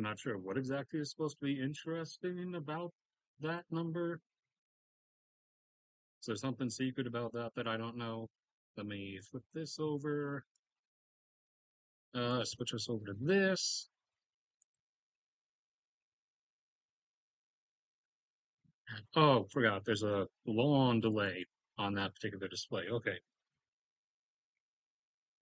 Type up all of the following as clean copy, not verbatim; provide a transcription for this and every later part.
I'm not sure what exactly is supposed to be interesting about that number. Is there something secret about that that I don't know? Let me flip this over. Switch us over to this. Oh, forgot. There's a long delay on that particular display. Okay.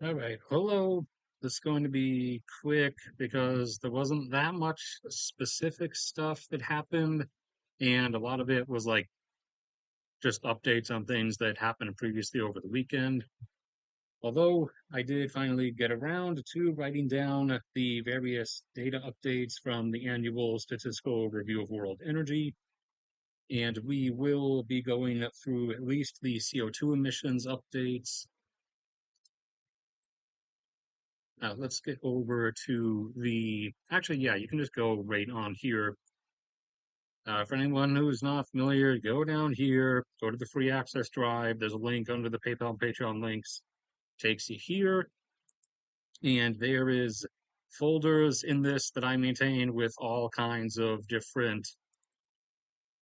All right. Hello. This is going to be quick because there wasn't that much specific stuff that happened, and a lot of it was like just updates on things that happened previously over the weekend. Although I did finally get around to writing down the various data updates from the annual Statistical Review of World Energy, and we will be going through at least the CO2 emissions updates. Let's get over to actually, yeah, you can just go right on here. For anyone who's not familiar, go down here, go to the free access drive. There's a link under the PayPal and Patreon links. Takes you here, and there is folders in this that I maintain with all kinds of different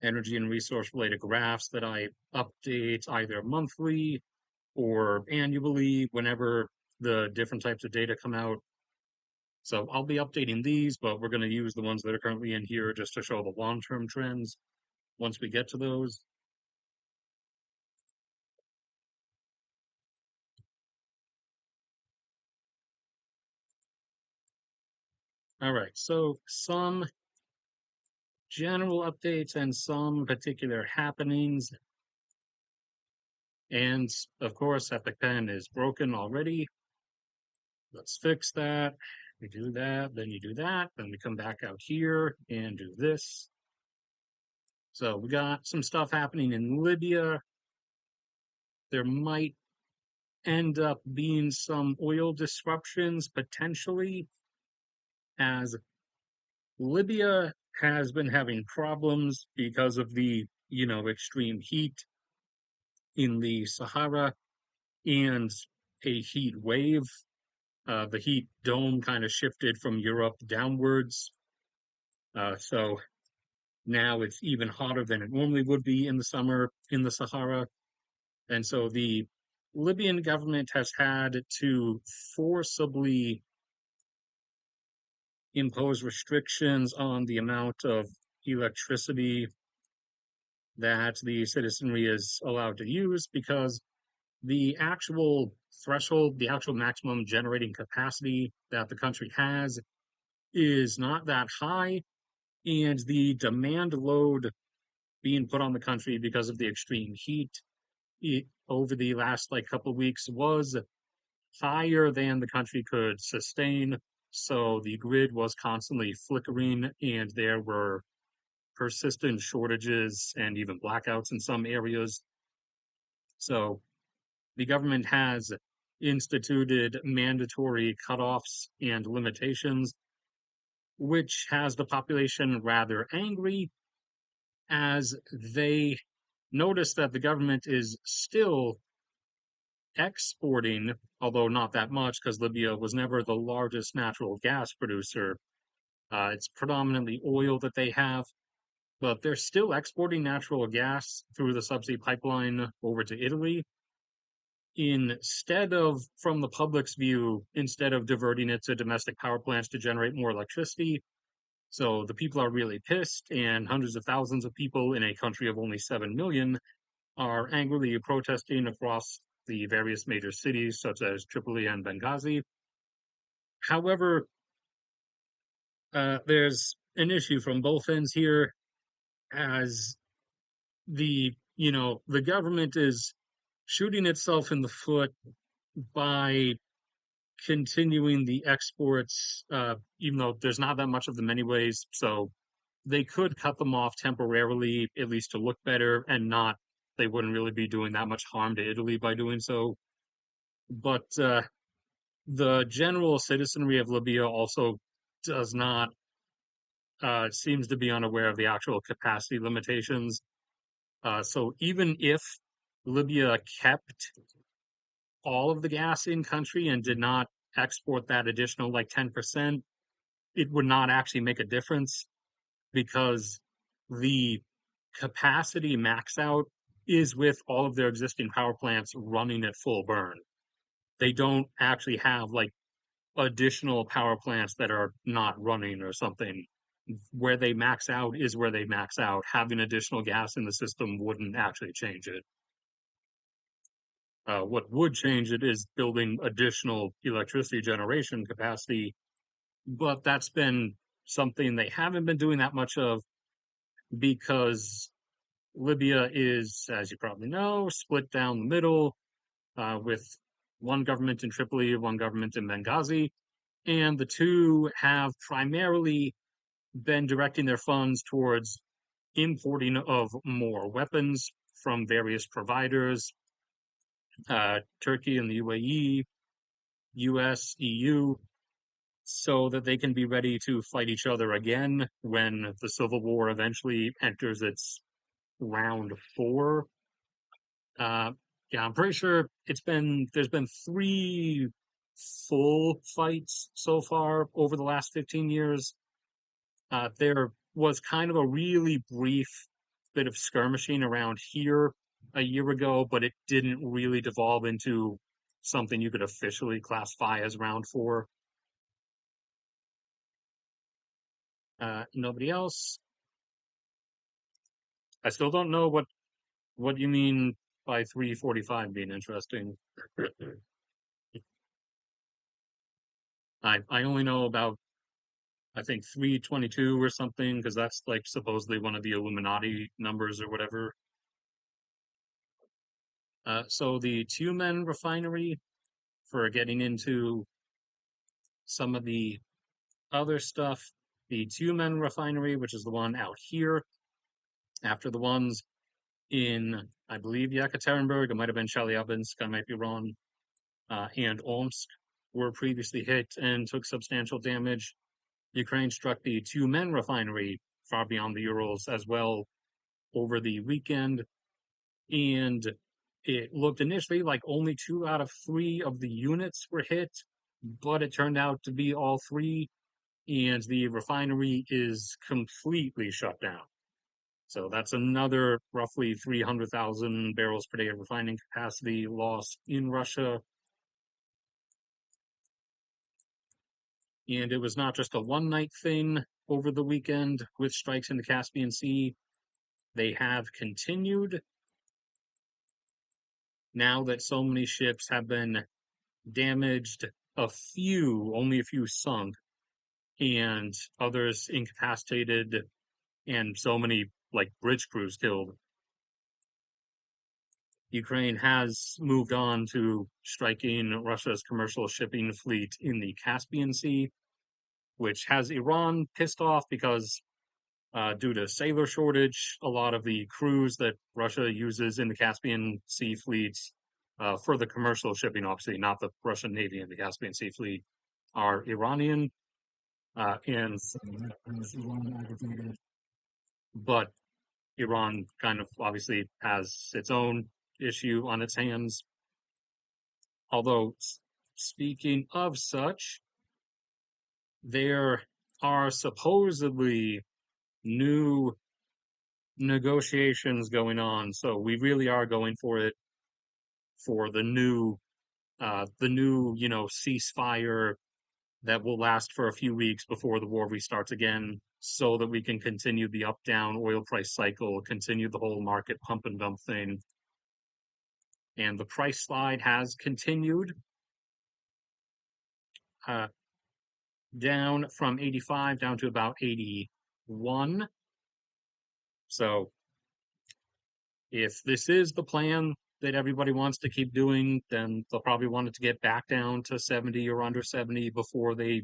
energy and resource related graphs that I update either monthly or annually whenever the different types of data come out. So I'll be updating these, but we're going to use the ones that are currently in here just to show the long-term trends once we get to those. All right, so some general updates and some particular happenings. And of course, Epic Pen is broken already. Let's fix that. We do that, then you do that, then we come back out here and do this. So we got some stuff happening in Libya. There might end up being some oil disruptions potentially, as Libya has been having problems because of the, extreme heat in the Sahara and a heat wave. The heat dome kind of shifted from Europe downwards. So now it's even hotter than it normally would be in the summer in the Sahara. And so the Libyan government has had to forcibly impose restrictions on the amount of electricity that the citizenry is allowed to use because the actual threshold, the actual maximum generating capacity that the country has is not that high, and the demand load being put on the country because of the extreme heat over the last like couple of weeks was higher than the country could sustain. So the grid was constantly flickering, and there were persistent shortages and even blackouts in some areas. So the government has instituted mandatory cutoffs and limitations, which has the population rather angry as they notice that the government is still exporting, although not that much because Libya was never the largest natural gas producer. It's predominantly oil that they have, but they're still exporting natural gas through the subsea pipeline over to Italy. Instead of, from the public's view, instead of diverting it to domestic power plants to generate more electricity. So the people are really pissed, and hundreds of thousands of people in a country of only 7 million are angrily protesting across the various major cities, such as Tripoli and Benghazi. However, there's an issue from both ends here, as the government is shooting itself in the foot by continuing the exports, even though there's not that much of them anyways. So they could cut them off temporarily, at least to look better, and not, they wouldn't really be doing that much harm to Italy by doing so. But the general citizenry of Libya also does not, seems to be unaware of the actual capacity limitations. So even if Libya kept all of the gas in country and did not export that additional like 10%, it would not actually make a difference because the capacity max out is with all of their existing power plants running at full burn. They don't actually have like additional power plants that are not running or something. Where they max out is where they max out. Having additional gas in the system wouldn't actually change it. What would change it is building additional electricity generation capacity, but that's been something they haven't been doing that much of because Libya is, as you probably know, split down the middle with one government in Tripoli, one government in Benghazi, and the two have primarily been directing their funds towards importing of more weapons from various providers, Turkey and the UAE, US, EU, so that they can be ready to fight each other again when the civil war eventually enters its round four. Uh, yeah, I'm pretty sure there's been three full fights so far over the last 15 years. There was kind of a really brief bit of skirmishing around here a year ago, but it didn't really devolve into something you could officially classify as round four. Nobody else. I still don't know what you mean by 345 being interesting. I only know about I think 322 or something because that's like supposedly one of the Illuminati numbers or whatever. So the Tumen refinery, for getting into some of the other stuff, the Tumen refinery, which is the one out here, after the ones in, I believe, Yekaterinburg, it might have been Chelyabinsk, I might be wrong, and Omsk were previously hit and took substantial damage. Ukraine struck the Tumen refinery far beyond the Urals as well over the weekend, and it looked initially like only 2 out of 3 of the units were hit, but it turned out to be all three, and the refinery is completely shut down. So that's another roughly 300,000 barrels per day of refining capacity lost in Russia. And it was not just a one night thing over the weekend with strikes in the Caspian Sea. They have continued now that so many ships have been damaged, only a few sunk, and others incapacitated, and so many like bridge crews killed. Ukraine has moved on to striking Russia's commercial shipping fleet in the Caspian Sea, which has Iran pissed off because due to sailor shortage, a lot of the crews that Russia uses in the Caspian Sea fleets for the commercial shipping, obviously not the Russian Navy and the Caspian Sea fleet, are Iranian. And but Iran kind of obviously has its own issue on its hands. Although, speaking of such, there are supposedly new negotiations going on. So we really are going for it for the new, ceasefire that will last for a few weeks before the war restarts again, so that we can continue the up down oil price cycle, continue the whole market pump and dump thing. And the price slide has continued uh, down from 85 down to about 81. So if this is the plan that everybody wants to keep doing, then they'll probably want it to get back down to 70 or under 70 before they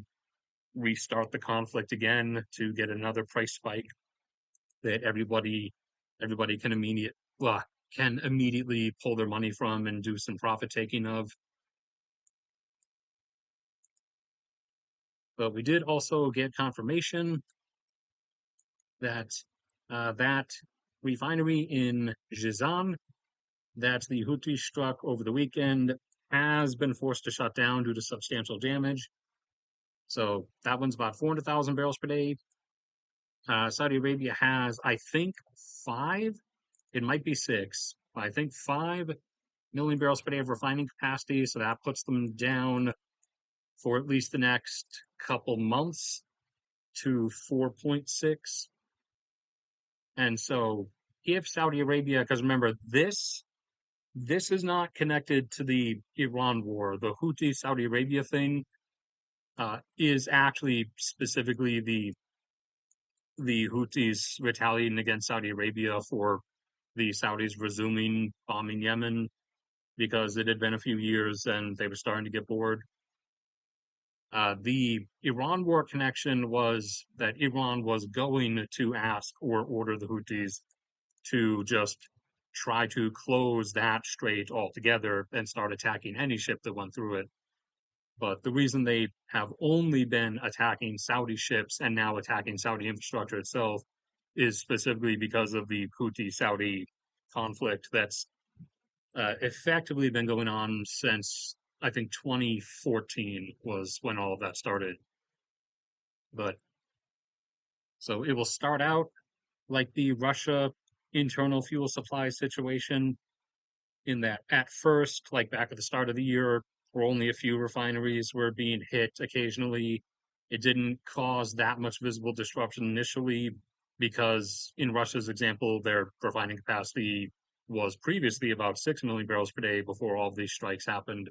restart the conflict again to get another price spike that everybody can immediately pull their money from and do some profit taking of. But we did also get confirmation that that refinery in Jizan that the Houthis struck over the weekend has been forced to shut down due to substantial damage. So that one's about 400,000 barrels per day. Saudi Arabia has, I think, five, it might be six, I think 5 million barrels per day of refining capacity. So that puts them down for at least the next couple months to 4.6. And so if Saudi Arabia, because remember, this is not connected to the Iran war. The Houthi Saudi Arabia thing is actually specifically the Houthis retaliating against Saudi Arabia for the Saudis resuming bombing Yemen because it had been a few years and they were starting to get bored. The Iran war connection was that Iran was going to ask or order the Houthis to just try to close that strait altogether and start attacking any ship that went through it. But the reason they have only been attacking Saudi ships and now attacking Saudi infrastructure itself is specifically because of the Houthi Saudi conflict that's effectively been going on since I think 2014 was when all of that started. But so it will start out like the Russia internal fuel supply situation, in that at first, like back at the start of the year, where only a few refineries were being hit occasionally. It didn't cause that much visible disruption initially because, in Russia's example, their refining capacity was previously about 6 million barrels per day before all of these strikes happened.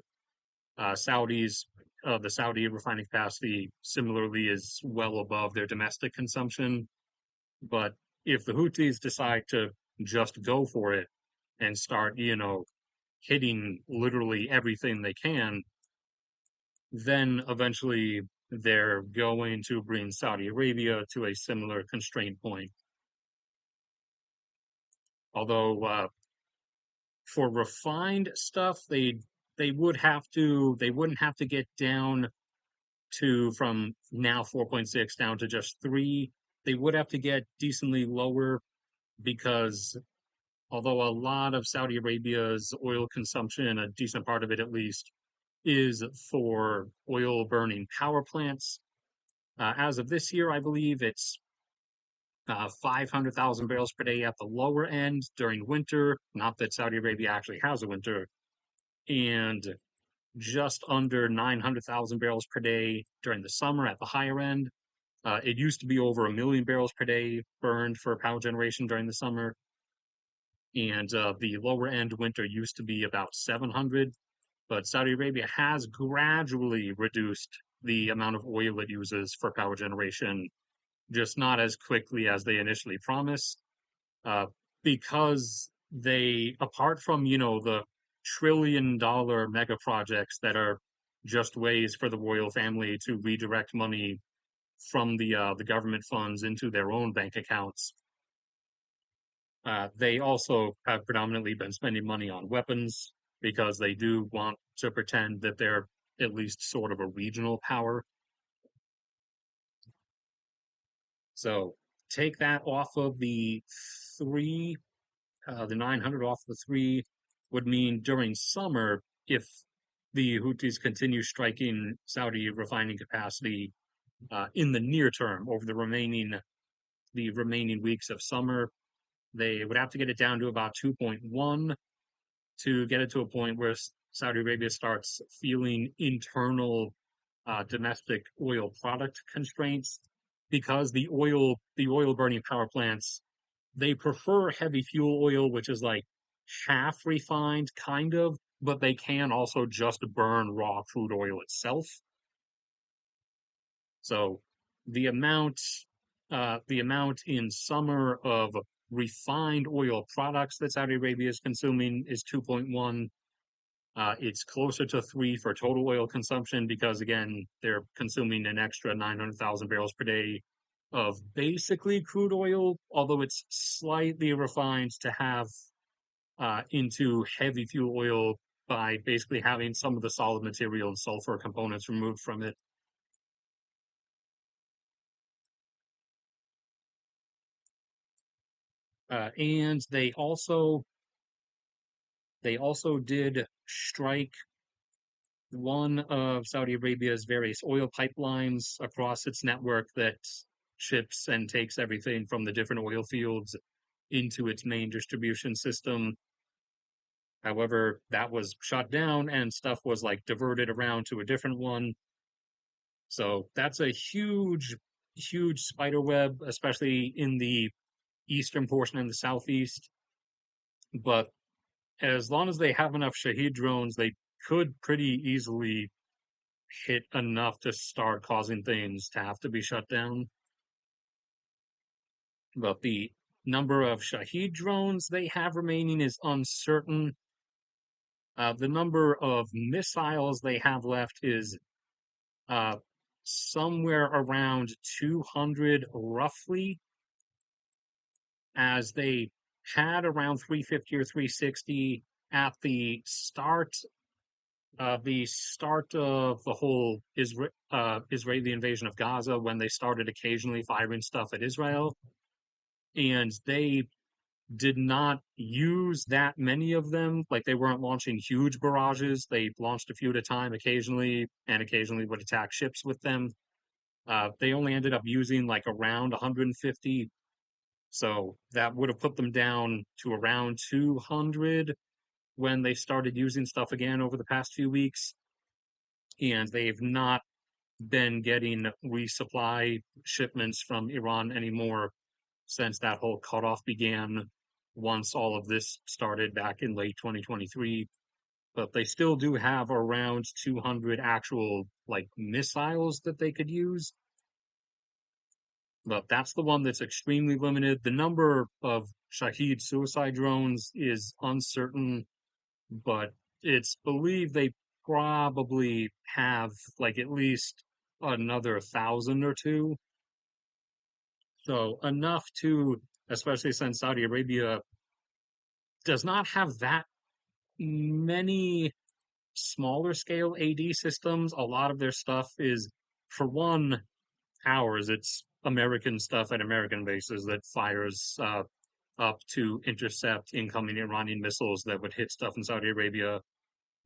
The Saudi refining capacity similarly is well above their domestic consumption. But if the Houthis decide to just go for it and start, hitting literally everything they can, then eventually they're going to bring Saudi Arabia to a similar constraint point. Although for refined stuff, they wouldn't have to get down to from now 4.6 down to just 3. They would have to get decently lower because although a lot of Saudi Arabia's oil consumption, a decent part of it at least, is for oil burning power plants. As of this year, I believe it's 500,000 barrels per day at the lower end during winter. Not that Saudi Arabia actually has a winter, and just under 900,000 barrels per day during the summer at the higher end. It used to be over 1 million barrels per day burned for power generation during the summer, and the lower end winter used to be about 700. But Saudi Arabia has gradually reduced the amount of oil it uses for power generation, just not as quickly as they initially promised, uh, because they, apart from, the trillion-dollar mega projects that are just ways for the royal family to redirect money from the government funds into their own bank accounts. They also have predominantly been spending money on weapons because they do want to pretend that they're at least sort of a regional power. So take that off of the 3, the 900 off the 3 would mean during summer, if the Houthis continue striking Saudi refining capacity in the near term over the remaining weeks of summer, they would have to get it down to about 2.1 to get it to a point where Saudi Arabia starts feeling internal domestic oil product constraints because the oil burning power plants, they prefer heavy fuel oil, which is like half refined kind of, but they can also just burn raw crude oil itself. So the amount the amount in summer of refined oil products that Saudi Arabia is consuming is 2.1. It's closer to 3 for total oil consumption because, again, they're consuming an extra 900,000 barrels per day of basically crude oil, although it's slightly refined to have into heavy fuel oil by basically having some of the solid material and sulfur components removed from it. And they also did strike one of Saudi Arabia's various oil pipelines across its network that ships and takes everything from the different oil fields into its main distribution system. However, that was shut down and stuff was like diverted around to a different one. So that's a huge, huge spider web, especially in the eastern portion and the southeast. But as long as they have enough Shahed drones, they could pretty easily hit enough to start causing things to have to be shut down. But the number of Shahed drones they have remaining is uncertain. The number of missiles they have left is uh, somewhere around 200 roughly, as they had around 350 or 360 at the start of the whole Israeli invasion of Gaza, when they started occasionally firing stuff at Israel, and they did not use that many of them. Like they weren't launching huge barrages. They launched a few at a time occasionally, and occasionally would attack ships with them. They only ended up using like around 150. So that would have put them down to around 200 when they started using stuff again over the past few weeks. And they've not been getting resupply shipments from Iran anymore since that whole cutoff began once all of this started back in late 2023. But they still do have around 200 actual like missiles that they could use. But that's the one that's extremely limited. The number of Shahed suicide drones is uncertain, but it's believed they probably have like at least another 1,000 or two. So enough to, especially since Saudi Arabia does not have that many smaller scale AD systems. A lot of their stuff is, for one, ours. It's American stuff at American bases that fires up to intercept incoming Iranian missiles that would hit stuff in Saudi Arabia.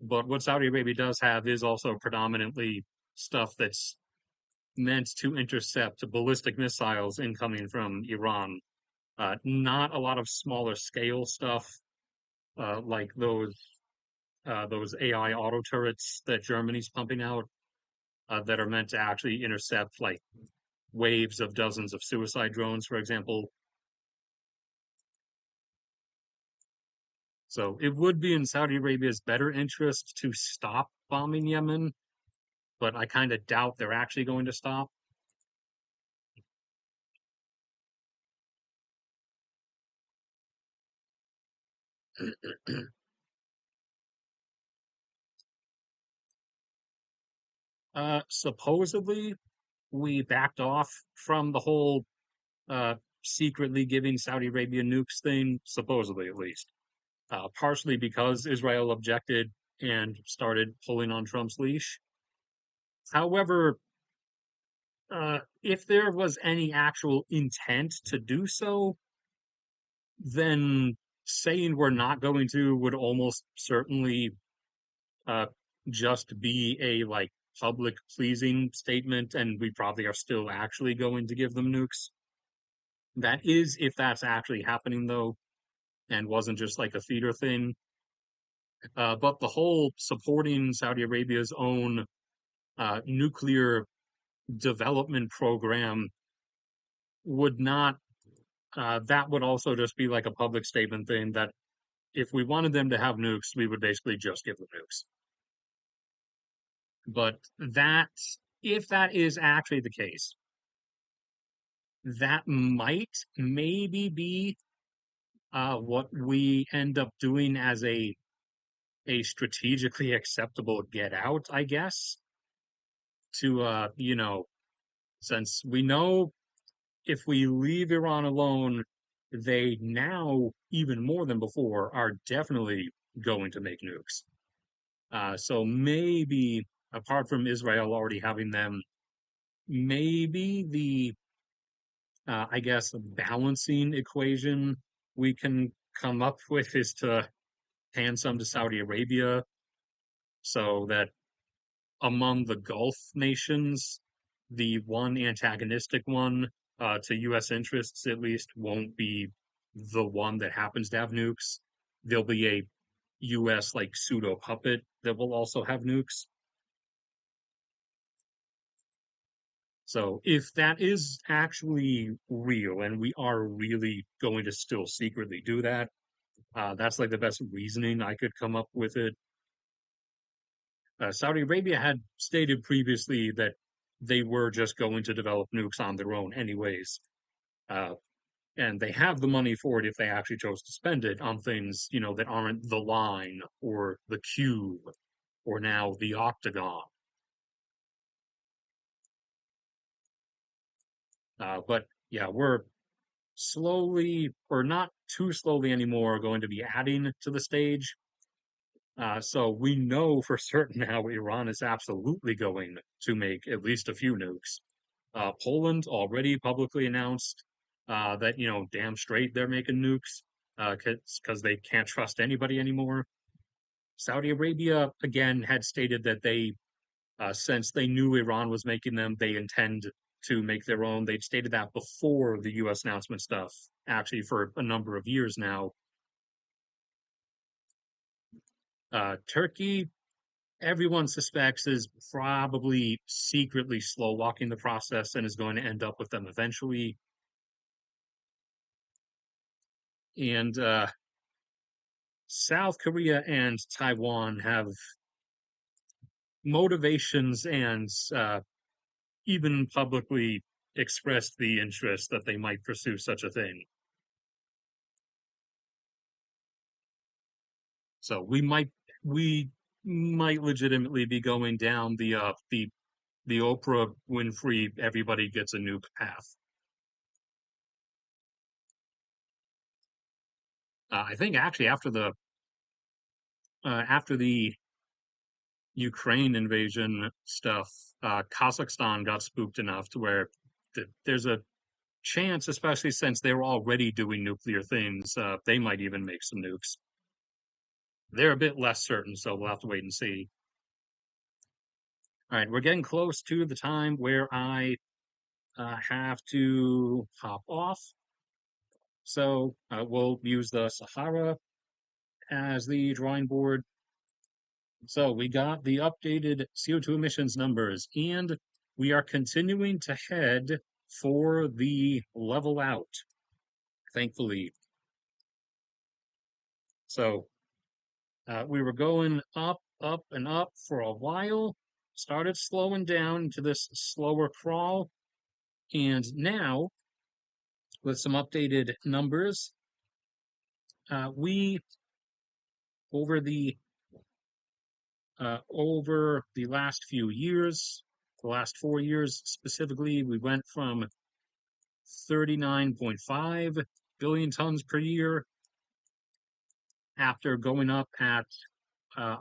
But what Saudi Arabia does have is also predominantly stuff that's meant to intercept ballistic missiles incoming from Iran. Not a lot of smaller scale stuff like those AI auto turrets that Germany's pumping out that are meant to actually intercept like waves of dozens of suicide drones, for example. So it would be in Saudi Arabia's better interest to stop bombing Yemen, but I kind of doubt they're actually going to stop. Supposedly, we backed off from the whole uh, secretly giving Saudi Arabia nukes thing, supposedly at least, partially because Israel objected and started pulling on Trump's leash. However, if there was any actual intent to do so, then saying we're not going to would almost certainly uh, just be a like public pleasing statement, and we probably are still actually going to give them nukes. That is, if that's actually happening though, and wasn't just like a theater thing. But the whole supporting Saudi Arabia's own nuclear development program would not, that would also just be like a public statement thing that if we wanted them to have nukes, we would basically just give them nukes. But that, if that is actually the case, that might maybe be what we end up doing as a strategically acceptable get out, I guess, to since we know if we leave Iran alone, they now, even more than before, are definitely going to make nukes. So maybe, apart from Israel already having them, maybe the, I guess, balancing equation we can come up with is to hand some to Saudi Arabia so that among the Gulf nations, the one antagonistic one to U.S. interests, at least, won't be the one that happens to have nukes. There'll be a U.S. like pseudo puppet that will also have nukes. So if that is actually real and we are really going to still secretly do that, that's like the best reasoning I could come up with it. Saudi Arabia had stated previously that they were just going to develop nukes on their own, anyways. Uh, and they have the money for it if they actually chose to spend it on things, that aren't the line or the cube or now the octagon. But yeah, we're slowly, or not too slowly anymore, going to be adding to the stage. So we know for certain now Iran is absolutely going to make at least a few nukes. Poland already publicly announced that, damn straight they're making nukes because they can't trust anybody anymore. Saudi Arabia, again, had stated that since they knew Iran was making them, they intend to make their own. They'd stated that before the U.S. announcement stuff, actually, for a number of years now. Turkey, everyone suspects, is probably secretly slow walking the process and is going to end up with them eventually. And South Korea and Taiwan have motivations and even publicly expressed the interest that they might pursue such a thing. So we might legitimately be going down the Oprah Winfrey everybody gets a nuke path. I think actually after the Ukraine invasion stuff, Kazakhstan got spooked enough to where there's a chance, especially since they were already doing nuclear things, they might even make some nukes. They're a bit less certain, so we'll have to wait and see. All right, we're getting close to the time where I have to hop off. So we'll use the Sahara as the drawing board. So we got the updated CO2 emissions numbers, and we are continuing to head for the level out, thankfully. So we were going up, up, and up for a while, started slowing down to this slower crawl, and now, with some updated numbers, we over the last few years, the last 4 years specifically, we went from 39.5 billion tons per year after going up at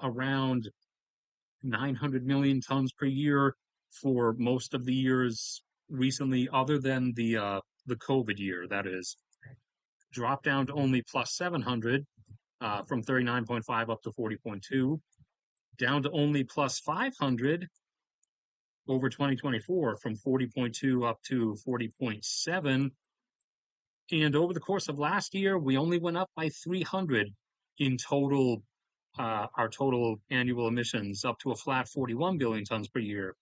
around 900 million tons per year for most of the years recently, other than the COVID year, that is. Dropped down to only plus 700 from 39.5 up to 40.2, down to only plus 500 over 2024 from 40.2 up to 40.7. And over the course of last year, we only went up by 300 in total, our total annual emissions up to a flat 41 billion tons per year.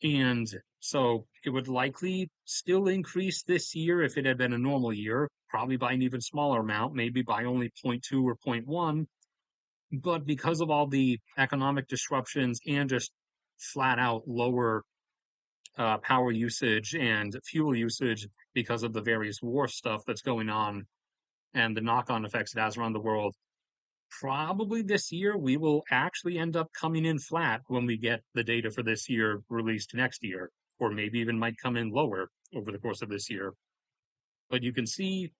And so it would likely still increase this year if it had been a normal year, probably by an even smaller amount, maybe by only 0.2 or 0.1. But because of all the economic disruptions and just flat out lower power usage and fuel usage because of the various war stuff that's going on and the knock-on effects it has around the world, probably this year we will actually end up coming in flat when we get the data for this year released next year, or maybe even might come in lower over the course of this year. But you can see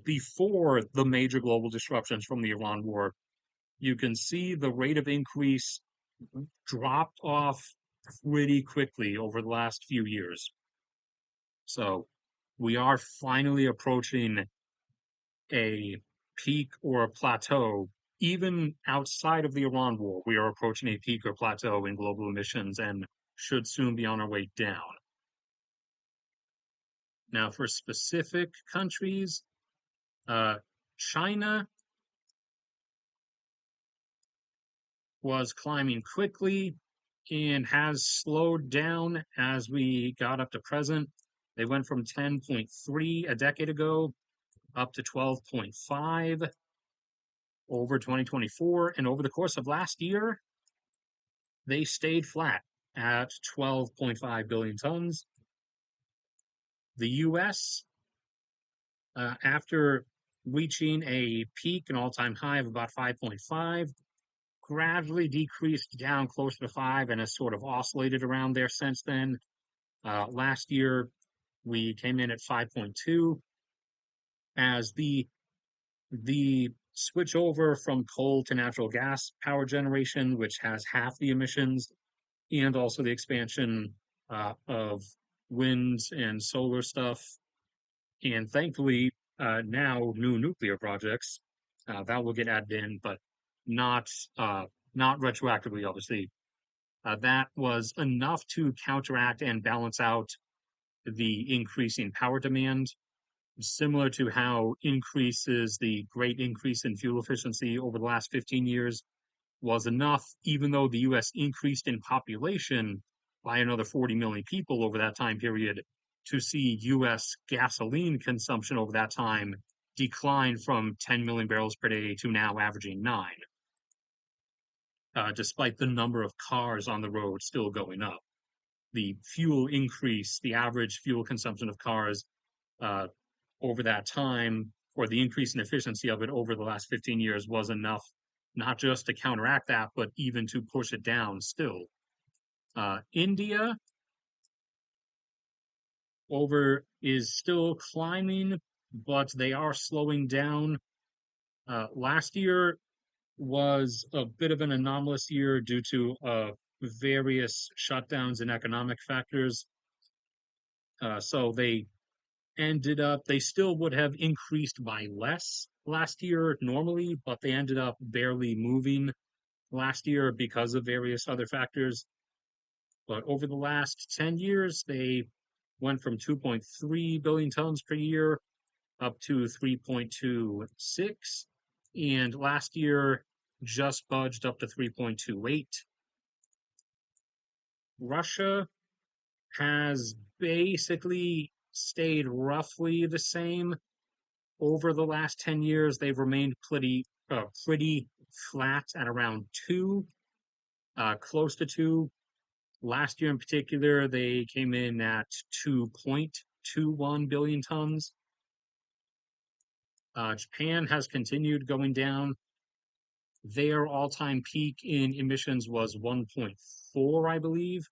before the major global disruptions from the Iran war, you can see the rate of increase dropped off pretty quickly over the last few years. So we are finally approaching a peak or a plateau even outside of the Iran war, we are approaching a peak or plateau in global emissions and should soon be on our way down. Now, for specific countries, China was climbing quickly and has slowed down as we got up to present. They went from 10.3 a decade ago up to 12.5 over 2024. And over the course of last year, they stayed flat at 12.5 billion tons. The US, after reaching a peak, an all time high of about 5.5, gradually decreased down closer to 5 and has sort of oscillated around there since then. Last year, we came in at 5.2 as the switch over from coal to natural gas power generation, which has half the emissions, and also the expansion of wind and solar stuff, and thankfully now new nuclear projects that will get added in, but not not retroactively, obviously. That was enough to counteract and balance out the increasing power demand, similar to how the great increase in fuel efficiency over the last 15 years was enough, even though the US increased in population by another 40 million people over that time period, to see US gasoline consumption over that time decline from 10 million barrels per day to now averaging 9, despite the number of cars on the road still going up. The fuel increase, the average fuel consumption of cars uh, over that time, or the increase in efficiency of it over the last 15 years was enough not just to counteract that, but even to push it down still. India over is still climbing, but they are slowing down. Last year was a bit of an anomalous year due to various shutdowns and economic factors. So they still would have increased by less last year normally, but they ended up barely moving last year because of various other factors. But over the last 10 years, they went from 2.3 billion tons per year up to 3.26. And last year, just budged up to 3.28. Russia has basically stayed roughly the same over the last 10 years. They've remained pretty flat at around 2, close to 2. Last year in particular, they came in at 2.21 billion tons. Japan has continued going down. Their all-time peak in emissions was 1.4, I believe,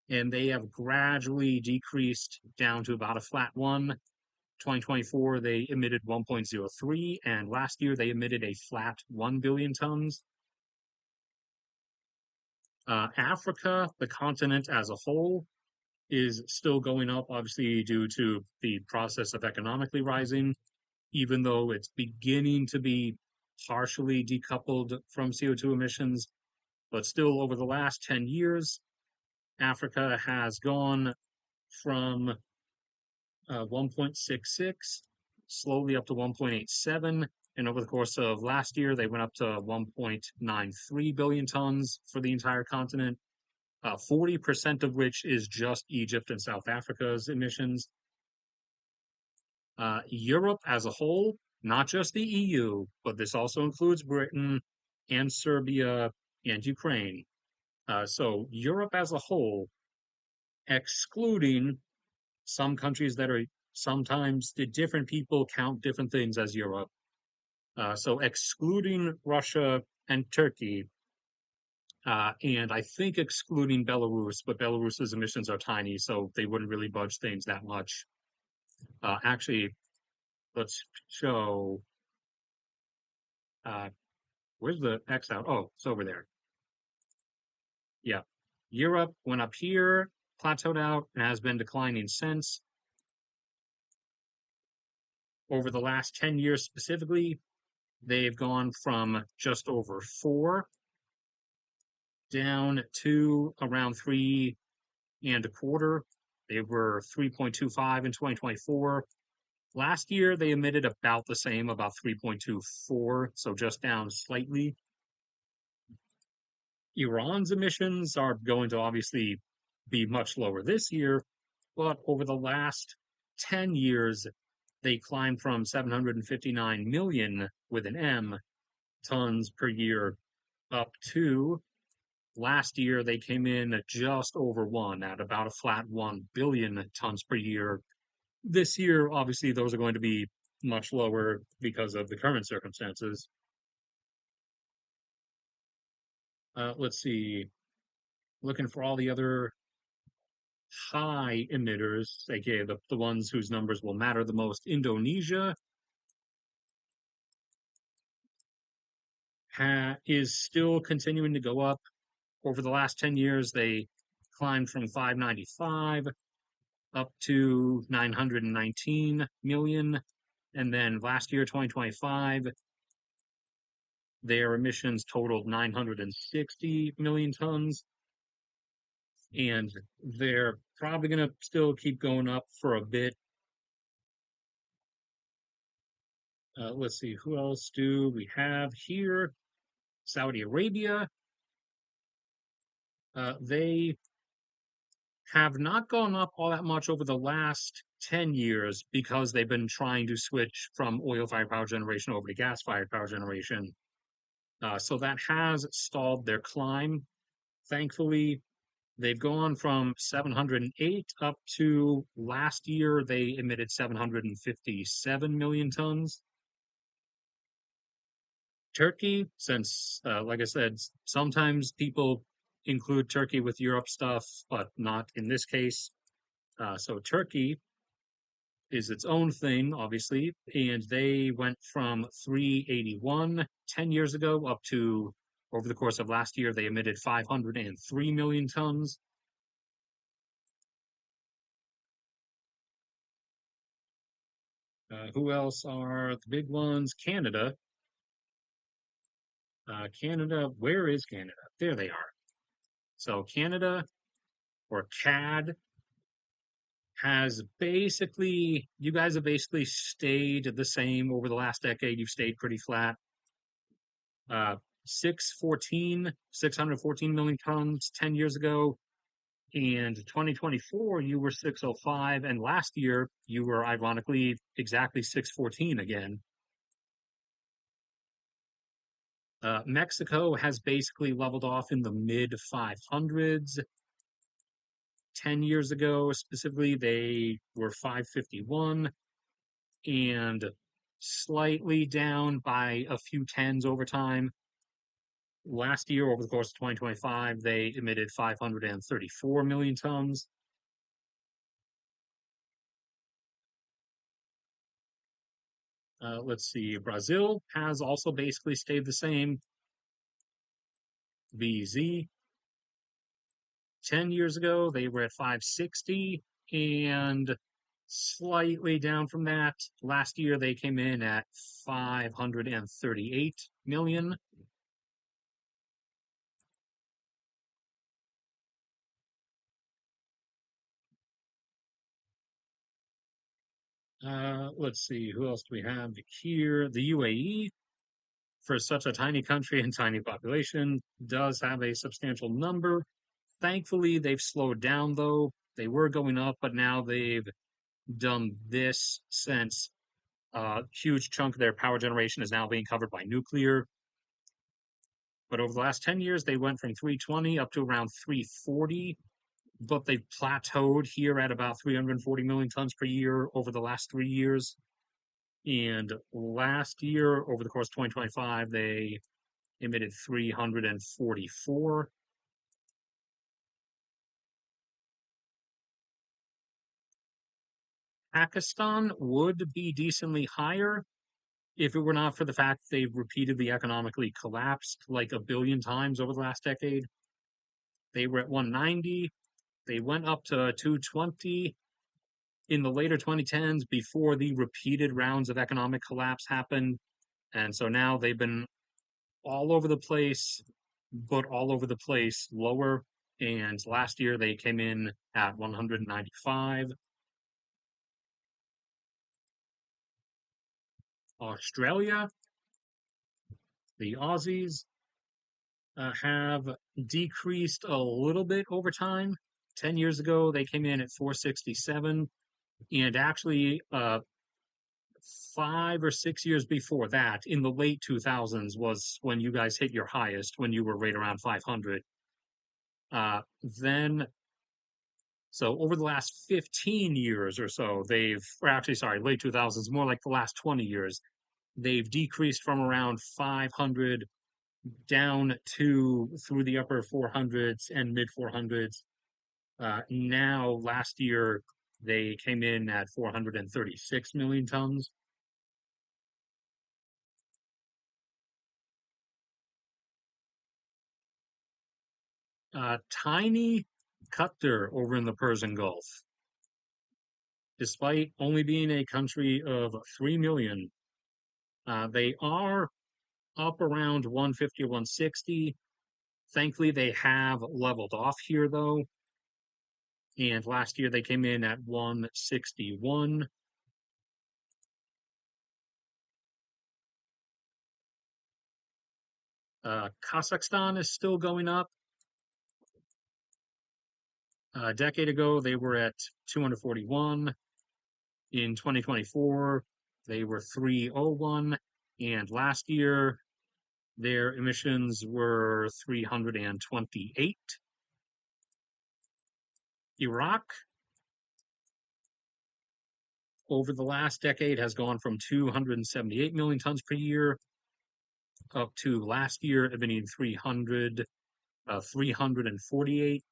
and they have gradually decreased down to about a flat 1. 2024, they emitted 1.03, and last year they emitted a flat 1 billion tons. Africa, the continent as a whole, is still going up, obviously, due to the process of economically rising, even though it's beginning to be partially decoupled from CO2 emissions. But still, over the last 10 years, Africa has gone from 1.66 slowly up to 1.87. And over the course of last year, they went up to 1.93 billion tons for the entire continent, 40% of which is just Egypt and South Africa's emissions. Europe as a whole, not just the EU, but this also includes Britain and Serbia and Ukraine. So Europe as a whole, excluding some countries that are sometimes different people count different things as Europe. So excluding Russia and Turkey, and I think excluding Belarus, but Belarus's emissions are tiny, so they wouldn't really budge things that much. Actually, let's show. Uh, where's the X out? Oh, it's over there. Yeah. Europe went up here, plateaued out, and has been declining since. Over the last 10 years specifically, they've gone from just over 4 down to around 3.25. They were 3.25 in 2024. Last year, they emitted about the same, about 3.24, so just down slightly. Iran's emissions are going to obviously be much lower this year, but over the last 10 years, they climbed from 759 million with an M tons per year up to last year they came in at just over one at about a flat 1 billion tons per year. This year, obviously, those are going to be much lower because of the current circumstances. Let's see, looking for all the other high emitters, aka the ones whose numbers will matter the most. Indonesia is still continuing to go up. Over the last 10 years, they climbed from 595 up to 919 million. And then last year, 2025, their emissions totaled 960 million tons. And they're probably going to still keep going up for a bit. Let's see, who else do we have here? Saudi Arabia. They have not gone up all that much over the last 10 years because they've been trying to switch from oil-fired power generation over to gas-fired power generation. So that has stalled their climb. Thankfully, they've gone from 708 up to last year, they emitted 757 million tons. Turkey, since, like I said, sometimes people include Turkey with Europe stuff, but not in this case. So Turkey is its own thing, obviously, and they went from 381 10 years ago up to, over the course of last year, they emitted 503 million tons. Who else are the big ones? Canada. Canada, where is Canada? There they are. So Canada, or CAD, has basically, you guys have basically stayed the same over the last decade. You've stayed pretty flat. Uh, 614 million tons 10 years ago. And 2024, you were 605. And last year, you were ironically exactly 614 again. Mexico has basically leveled off in the mid 500s. 10 years ago, specifically, they were 551 and slightly down by a few tens over time. Last year, over the course of 2025, they emitted 534 million tons. Let's see, Brazil has also basically stayed the same. BZ, 10 years ago, they were at 560 and slightly down from that. Last year, they came in at 538 million. Let's see, who else do we have here? The UAE, for such a tiny country and tiny population, does have a substantial number. Thankfully, they've slowed down, though. They were going up, but now they've done this since a huge chunk of their power generation is now being covered by nuclear. But over the last 10 years, they went from 320 up to around 340, but they've plateaued here at about 340 million tons per year over the last 3 years. And last year, over the course of 2025, they emitted 344. Pakistan would be decently higher if it were not for the fact they've repeatedly economically collapsed like a billion times over the last decade. They were at 190. They went up to 220 in the later 2010s before the repeated rounds of economic collapse happened. And so now they've been all over the place, but all over the place lower. And last year they came in at 195. Australia, the Aussies, have decreased a little bit over time. 10 years ago, they came in at 467. And actually, 5 or 6 years before that, in the late 2000s, was when you guys hit your highest, when you were right around 500. Then, so over the last 15 years or so, or actually, sorry, late 2000s, more like the last 20 years, they've decreased from around 500 down to through the upper 400s and mid 400s. Now, last year, they came in at 436 million tons. Tiny Qatar over in the Persian Gulf. Despite only being a country of 3 million, they are up around 150 or 160. Thankfully, they have leveled off here, though. And last year they came in at 161. Kazakhstan is still going up. A decade ago, they were at 241. In 2024, they were 301. And last year, their emissions were 328. Iraq, over the last decade, has gone from 278 million tons per year up to last year, emitting 348.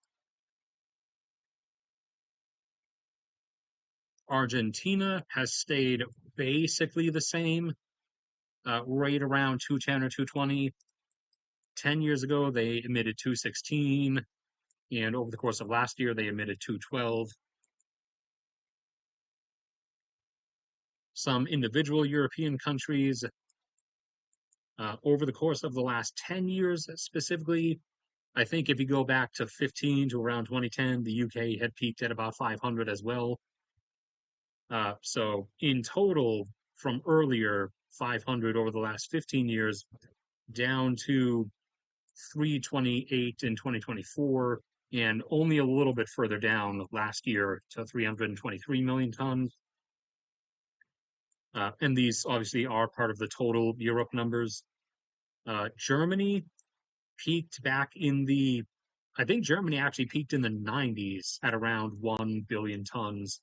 Argentina has stayed basically the same, right around 210 or 220. 10 years ago, they emitted 216, and over the course of last year, they emitted 212. Some individual European countries, over the course of the last 10 years specifically, I think if you go back to 15 to around 2010, the UK had peaked at about 500 as well. So in total, from earlier 500 over the last 15 years down to 328 in 2024, and only a little bit further down last year to 323 million tons. And these obviously are part of the total Europe numbers. Germany peaked back in the, I think Germany actually peaked in the 90s at around 1 billion tons.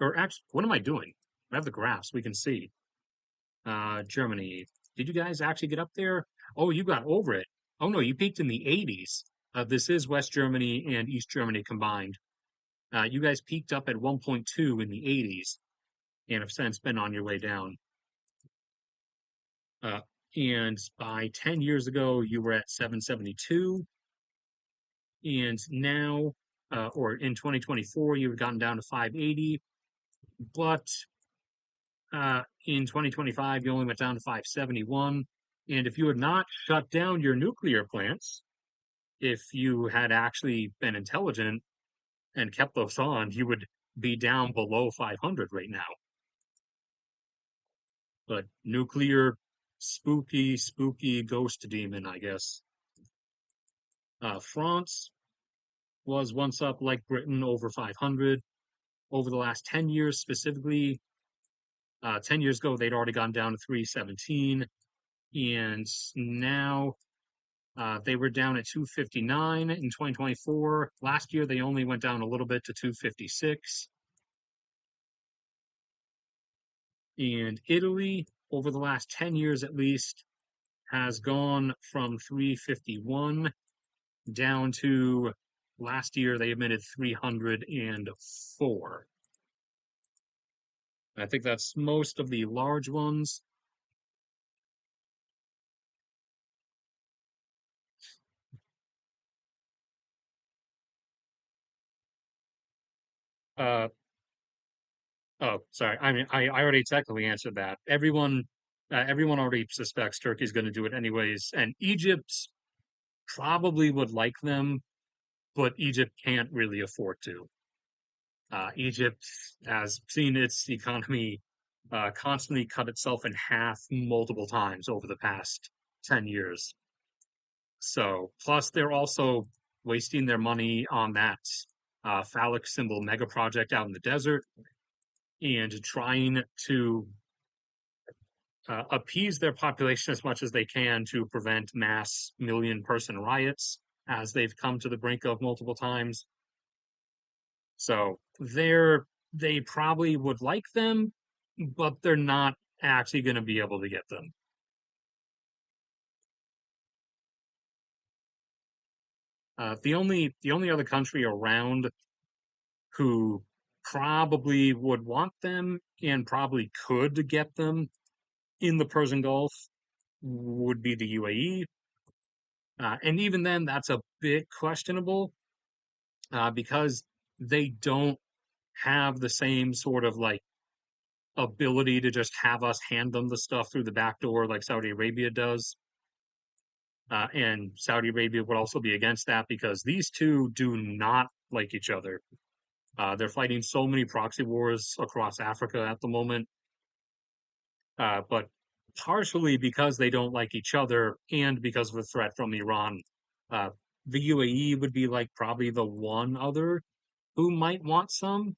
Or actually, what am I doing? I have the graphs, we can see. Germany. Did you guys actually get up there? Oh, you got over it. Oh no, you peaked in the 80s. This is West Germany and East Germany combined. You guys peaked up at 1.2 in the 80s and have since been on your way down. Uh, and by 10 years ago, you were at 772. And now, or in 2024, you've gotten down to 580. But in 2025, you only went down to 571. And if you had not shut down your nuclear plants, if you had actually been intelligent and kept those on, you would be down below 500 right now. But nuclear, spooky, spooky ghost demon, I guess. France was once up like Britain over 500. Over the last 10 years specifically, 10 years ago, they'd already gone down to 317. And now they were down at 259 in 2024. Last year, they only went down a little bit to 256. And Italy, over the last 10 years at least, has gone from 351 down to last year they emitted 304. I think that's most of the large ones. Uh, oh, sorry. I mean, I already technically answered that. Everyone everyone already suspects Turkey's going to do it anyways, and Egypt probably would like them, but Egypt can't really afford to. Egypt has seen its economy constantly cut itself in half multiple times over the past 10 years. So, plus they're also wasting their money on that phallic symbol mega project out in the desert and trying to appease their population as much as they can to prevent mass million person riots, as they've come to the brink of multiple times. So they probably would like them, but they're not actually going to be able to get them. The only other country around who probably would want them and probably could get them in the Persian Gulf would be the UAE. And even then, that's a bit questionable because they don't have the same sort of like ability to just have us hand them the stuff through the back door like Saudi Arabia does. And Saudi Arabia would also be against that because these two do not like each other. They're fighting so many proxy wars across Africa at the moment, but partially because they don't like each other and because of the threat from Iran. Uh, the UAE would be like probably the one other who might want some,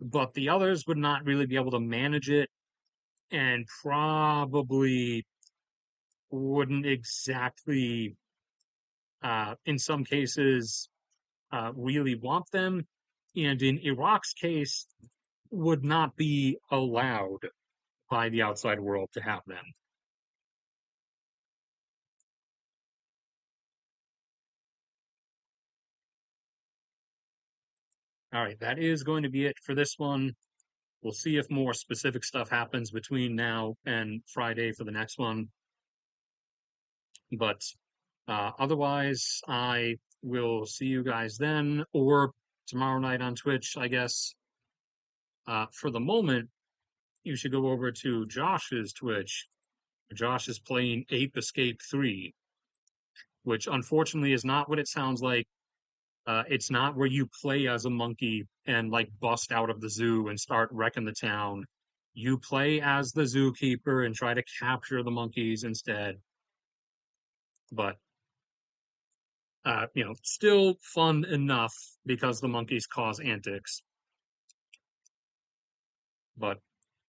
but the others would not really be able to manage it and probably wouldn't exactly, in some cases, really want them. And in Iraq's case, would not be allowed by the outside world to have them. All right, that is going to be it for this one. We'll see if more specific stuff happens between now and Friday for the next one. But otherwise, I will see you guys then or tomorrow night on Twitch, I guess. For the moment, you should go over to Josh's Twitch. Josh is playing Ape Escape 3, which unfortunately is not what it sounds like. It's not where you play as a monkey and like bust out of the zoo and start wrecking the town. You play as the zookeeper and try to capture the monkeys instead. But still fun enough because the monkeys cause antics. But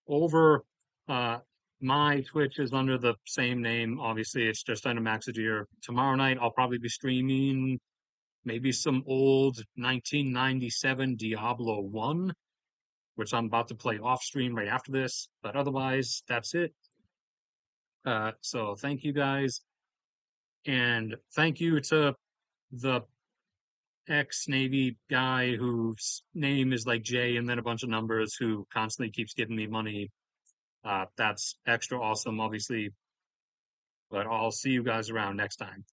over my Twitch is under the same name. Obviously, it's just under Maxadeer. Tomorrow night, I'll probably be streaming maybe some old 1997 Diablo 1, which I'm about to play off stream right after this. But otherwise, that's it. So thank you guys. And thank you to the ex-Navy guy whose name is like J and then a bunch of numbers who constantly keeps giving me money. That's extra awesome, obviously. But I'll see you guys around next time.